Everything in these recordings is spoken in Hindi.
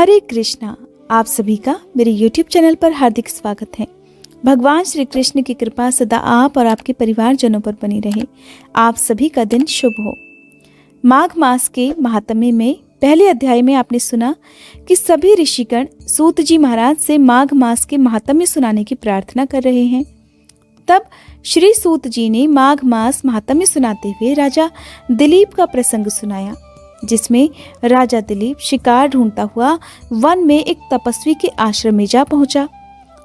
हरे कृष्णा। आप सभी का मेरे YouTube चैनल पर हार्दिक स्वागत है। भगवान श्री कृष्ण की कृपा सदा आप और आपके परिवारजनों पर बनी रहे। आप सभी का दिन शुभ हो। माघ मास के महात्म्य में पहले अध्याय में आपने सुना कि सभी ऋषिगण सूत जी महाराज से माघ मास के महात्म्य सुनाने की प्रार्थना कर रहे हैं। तब श्री सूत जी ने माघ मास महात्म्य सुनाते हुए राजा दिलीप का प्रसंग सुनाया, जिसमें राजा दिलीप शिकार ढूंढता हुआ वन में एक तपस्वी के आश्रम में जा पहुंचा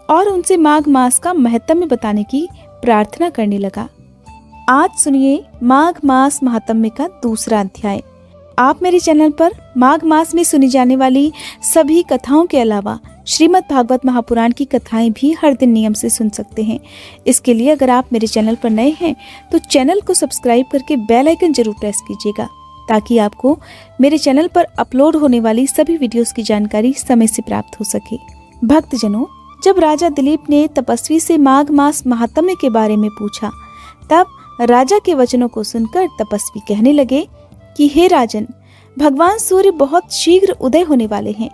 और उनसे माघ मास का महत्म्य बताने की प्रार्थना करने लगा। आज सुनिए माघ मास महात्म्य का दूसरा अध्याय। आप मेरे चैनल पर माघ मास में सुनी जाने वाली सभी कथाओं के अलावा श्रीमद् भागवत महापुराण की कथाएं भी हर दिन नियम से सुन सकते हैं। इसके लिए अगर आप मेरे चैनल पर नए हैं तो चैनल को सब्सक्राइब करके बेल आइकन जरूर प्रेस कीजिएगा, ताकि आपको मेरे चैनल पर अपलोड होने वाली सभी वीडियोस की जानकारी समय से प्राप्त हो सके। भक्तजनों, जब राजा दिलीप ने तपस्वी से माघ मास महात्म्य के बारे में पूछा, तब राजा के वचनों को सुनकर तपस्वी कहने लगे कि हे राजन, भगवान सूर्य बहुत शीघ्र उदय होने वाले हैं,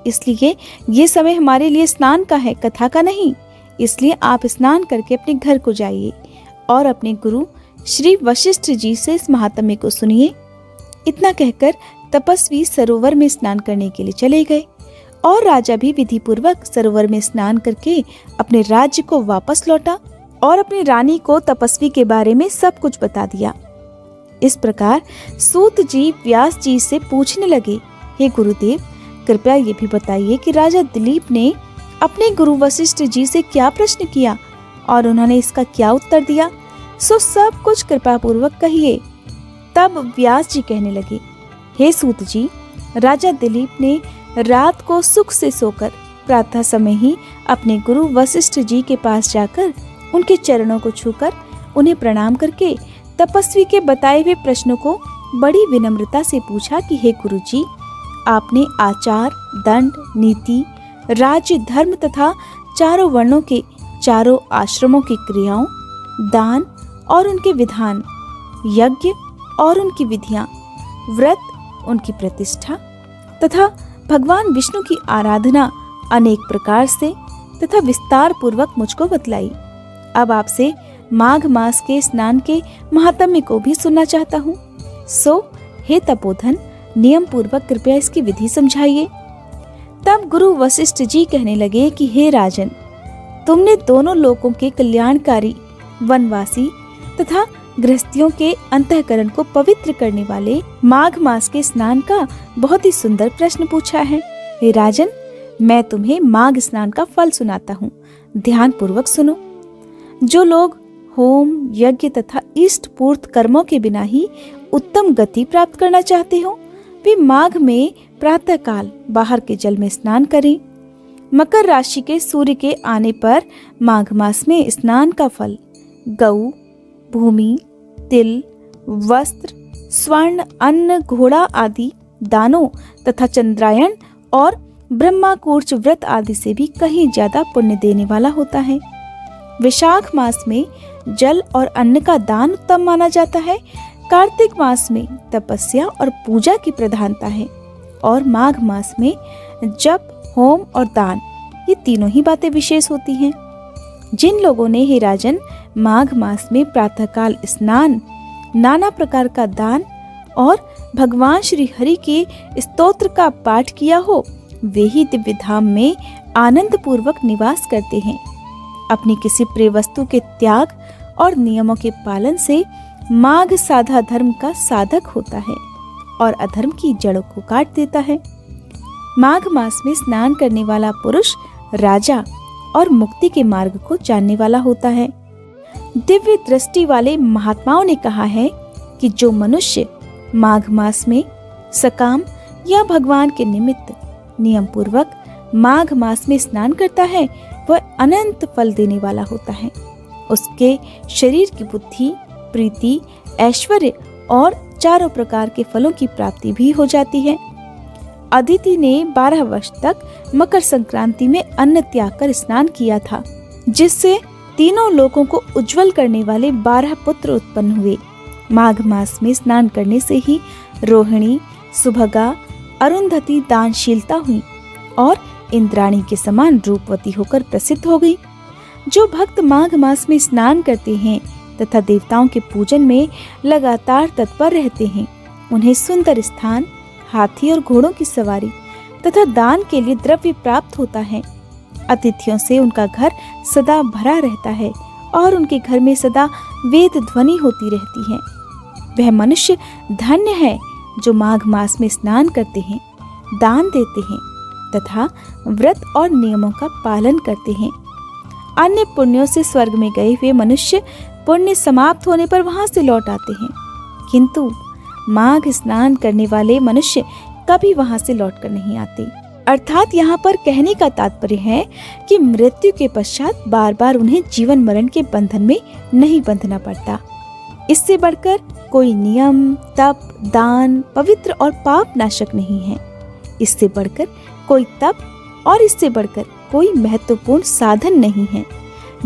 इसलिए ये समय हमारे लिए स्नान का है, कथा का नहीं। इसलिए आप स्नान करके अपने घर को जाइए और अपने गुरु श्री वशिष्ठ जी से इस महात्म्य को सुनिए। इतना कहकर तपस्वी सरोवर में स्नान करने के लिए चले गए और राजा भी विधि पूर्वक सरोवर में स्नान करके अपने राज्य को वापस लौटा और अपनी रानी को तपस्वी के बारे में सब कुछ बता दिया। इस प्रकार सूत जी व्यास जी से पूछने लगे, हे गुरुदेव, कृपया ये भी बताइए कि राजा दिलीप ने अपने गुरु वशिष्ठ जी से क्या प्रश्न किया और उन्होंने इसका क्या उत्तर दिया, सो सब कुछ कृपा पूर्वक कहिए। तब व्यास जी कहने लगे, हे सूत जी, राजा दिलीप ने रात को सुख से सोकर प्रातः समय ही अपने गुरु वशिष्ठ जी के पास जाकर उनके चरणों को छूकर उन्हें प्रणाम करके तपस्वी के बताए हुए प्रश्नों को बड़ी विनम्रता से पूछा कि हे गुरु जी, आपने आचार, दंड, नीति, राज्य, धर्म तथा चारों वर्णों के चारों आश्रमों की क्रियाओं, दान और उनके विधान, यज्ञ और उनकी विधियां, व्रत, उनकी प्रतिष्ठा तथा भगवान विष्णु की आराधना अनेक प्रकार से तथा विस्तार पूर्वक मुझको बतलाई। अब आपसे माघ मास के स्नान के महात्म्य को भी सुनना चाहता हूँ। सो हे तपोधन, नियम पूर्वक कृपया इसकी विधि समझाइए। तब गुरु वशिष्ठ जी कहने लगे कि हे राजन, तुमने दोनों लोकों के कल्याणकारी, वनवासी तथा गृहस्थियों के अंतःकरण को पवित्र करने वाले माघ मास के स्नान का बहुत ही सुंदर प्रश्न पूछा है। हे राजन, मैं तुम्हें माघ स्नान का फल सुनाता हूँ, ध्यान पूर्वक सुनो। जो लोग होम, यज्ञ तथा इष्ट पूर्त कर्मों के बिना ही उत्तम गति प्राप्त करना चाहते हो, वे माघ में प्रातः काल बाहर के जल में स्नान करें। मकर राशि के सूर्य के आने पर माघ मास में स्नान का फल गऊ, भूमि, तिल, वस्त्र, स्वर्ण, अन्न, घोड़ा आदि दानों तथा चंद्रायन और ब्रह्माकूर्च व्रत आदि से भी कहीं ज्यादा पुण्य देने वाला होता है। वैशाख मास में जल और अन्न का दान उत्तम माना जाता है। कार्तिक मास में तपस्या और पूजा की प्रधानता है और माघ मास में जप, होम और दान, ये तीनों ही बातें विशेष होती हैं। जिन लोगों ने, हे राजन, माघ मास में प्रातःकाल स्नान, नाना प्रकार का दान और भगवान श्री हरि के स्तोत्र का पाठ किया हो, वे ही दिव्य धाम में आनंद पूर्वक निवास करते हैं। अपनी किसी प्रिय वस्तु के त्याग और नियमों के पालन से माघ साधा धर्म का साधक होता है और अधर्म की जड़ों को काट देता है। माघ मास में स्नान करने वाला पुरुष राजा और मुक्ति के मार्ग को जानने वाला होता है। दिव्य दृष्टि वाले महात्माओं ने कहा है कि जो मनुष्य माघ मास में सकाम या भगवान के निमित्त नियम पूर्वक माघ मास में स्नान करता है, वह अनंत फल देने वाला होता है। उसके शरीर की बुद्धि, प्रीति, ऐश्वर्य और चारों प्रकार के फलों की प्राप्ति भी हो जाती है। अदिति ने 12 वर्ष तक मकर संक्रांति में अन्न त्याग कर स्नान किया था, जिससे तीनों लोगों को उज्जवल करने वाले 12 पुत्र उत्पन्न हुए। माघ मास में स्नान करने से ही रोहिणी, सुभगा, अरुंधति दानशीलता हुई और इंद्राणी के समान रूपवती होकर प्रसिद्ध हो गई। जो भक्त माघ मास में स्नान करते हैं तथा देवताओं के पूजन में लगातार तत्पर रहते हैं, उन्हें सुंदर स्थान, हाथी और घोड़ों की सवारी तथा दान के लिए द्रव्य प्राप्त होता है। अतिथियों से उनका घर सदा भरा रहता है और उनके घर में सदा वेद ध्वनि होती रहती है। वह मनुष्य धन्य है जो माघ मास में स्नान करते हैं, दान देते हैं तथा व्रत और नियमों का पालन करते हैं। अन्य पुण्यों से स्वर्ग में गए हुए मनुष्य पुण्य समाप्त होने पर वहां से लौट आते हैं, किंतु माघ स्नान करने वाले मनुष्य कभी वहां से लौटकर नहीं आते। अर्थात यहाँ पर कहने का तात्पर्य है कि मृत्यु के पश्चात बार बार उन्हें जीवन मरण के बंधन में नहीं बंधना पड़ता। इससे बढ़कर कोई नियम, तप, दान पवित्र और पाप नाशक नहीं है। इससे बढ़कर कोई तप और इससे बढ़कर कोई महत्वपूर्ण साधन नहीं है।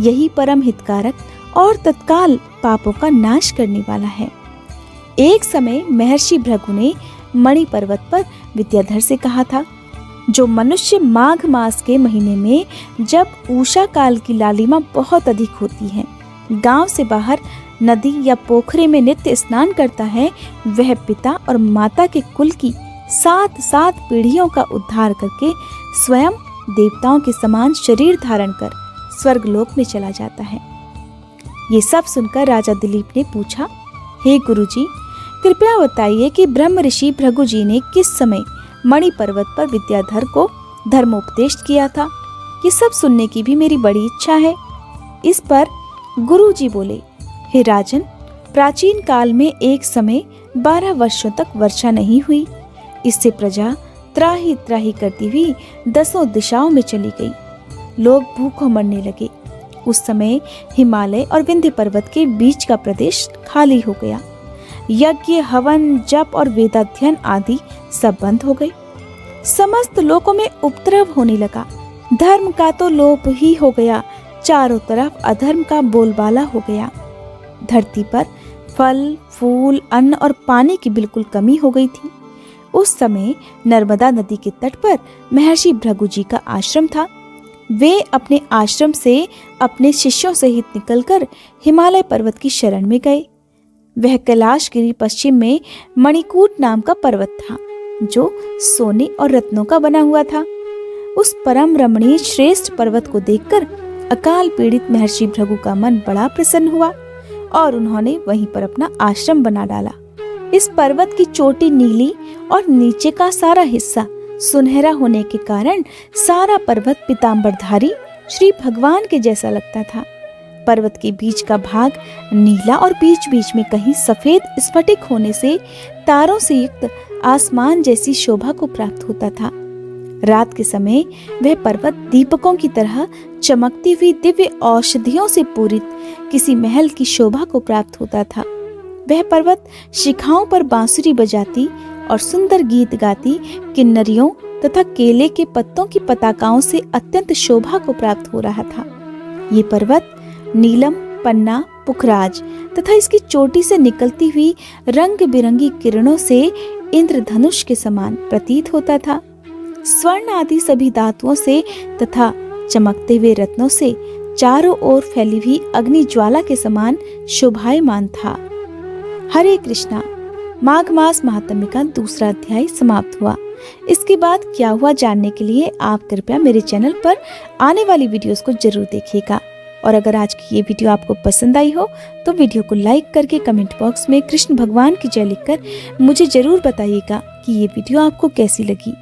यही परम हितकारक और तत्काल पापों का नाश करने वाला है। एक समय महर्षि भृगु ने मणि पर्वत पर विद्याधर से कहा था, जो मनुष्य माघ मास के महीने में जब उषा काल की लालिमा बहुत अधिक होती है, गांव से बाहर नदी या पोखरे में नित्य स्नान करता है, वह पिता और माता के कुल की 7 पीढ़ियों का उद्धार करके स्वयं देवताओं के समान शरीर धारण कर स्वर्गलोक में चला जाता है। ये सब सुनकर राजा दिलीप ने पूछा, हे गुरुजी, कृपया बताइए कि ब्रह्म ऋषि भृगु जी ने किस समय मणि पर्वत पर विद्याधर को धर्मोपदेश किया था? ये सब सुनने की भी मेरी बड़ी इच्छा है। इस पर गुरुजी बोले, हे राजन, प्राचीन काल में एक समय 12 वर्षों तक वर्षा नहीं हुई। इससे प्रजा त्राही त्राही करती हुई 10 दिशाओं में चली गई। लोग भूखों मरने लगे। उस समय हिमालय और विंध्य पर्वत के बीच का प्रदेश खाली हो गया। यज्ञ, हवन, जप और वेदाध्ययन आदि सब बंद हो गए। समस्त लोकों में उपद्रव होने लगा। धर्म का तो लोप ही हो गया, चारों तरफ अधर्म का बोलबाला हो गया। धरती पर फल, फूल, अन्न और पानी की बिल्कुल कमी हो गई थी। उस समय नर्मदा नदी के तट पर महर्षि भृगु जी का आश्रम था। वे अपने आश्रम से अपने शिष्यों सहित निकलकर हिमालय पर्वत की शरण में गए। वह कैलाशगिरी पश्चिम में मणिकूट नाम का पर्वत था, जो सोने और रत्नों का बना हुआ था। उस परम रमणीय श्रेष्ठ पर्वत को देखकर अकाल पीड़ित महर्षि भृगु का मन बड़ा प्रसन्न हुआ और उन्होंने वहीं पर अपना आश्रम बना डाला। इस पर्वत की चोटी नीली और नीचे का सारा हिस्सा सुनहरा होने के कारण सारा पर्वत पीतांबरधारी श्री भगवान के जैसा लगता था। पर्वत के बीच का भाग नीला और बीच बीच में कहीं सफेद स्फटिक होने से तारों से युक्त आसमान जैसी शोभा को प्राप्त होता था। रात के समय वह पर्वत दीपकों की तरह चमकती हुई दिव्य औषधियों से पूरित किसी महल की शोभा को प्राप्त होता था। वह पर्वत शिखाओं पर बांसुरी बजाती और सुंदर गीत गाती किन्नरियों तथा केले के पत्तों की पताकाओं से अत्यंत शोभा को प्राप्त हो रहा था। ये पर्वत नीलम, पन्ना, पुखराज तथा इसकी चोटी से निकलती हुई रंग बिरंगी किरणों से इंद्रधनुष के समान प्रतीत होता था। स्वर्ण आदि सभी धातुओं से तथा चमकते हुए रत्नों से चारों ओर फैली हुई अग्नि ज्वाला के समान शोभायमान था। हरे कृष्णा। माघ मास महात्म्य का दूसरा अध्याय समाप्त हुआ। इसके बाद क्या हुआ जानने के लिए आप कृपया मेरे चैनल पर आने वाली वीडियोस को जरूर देखिएगा। और अगर आज की ये वीडियो आपको पसंद आई हो तो वीडियो को लाइक करके कमेंट बॉक्स में कृष्ण भगवान की जय लिखकर मुझे जरूर बताइएगा कि ये वीडियो आपको कैसी लगी।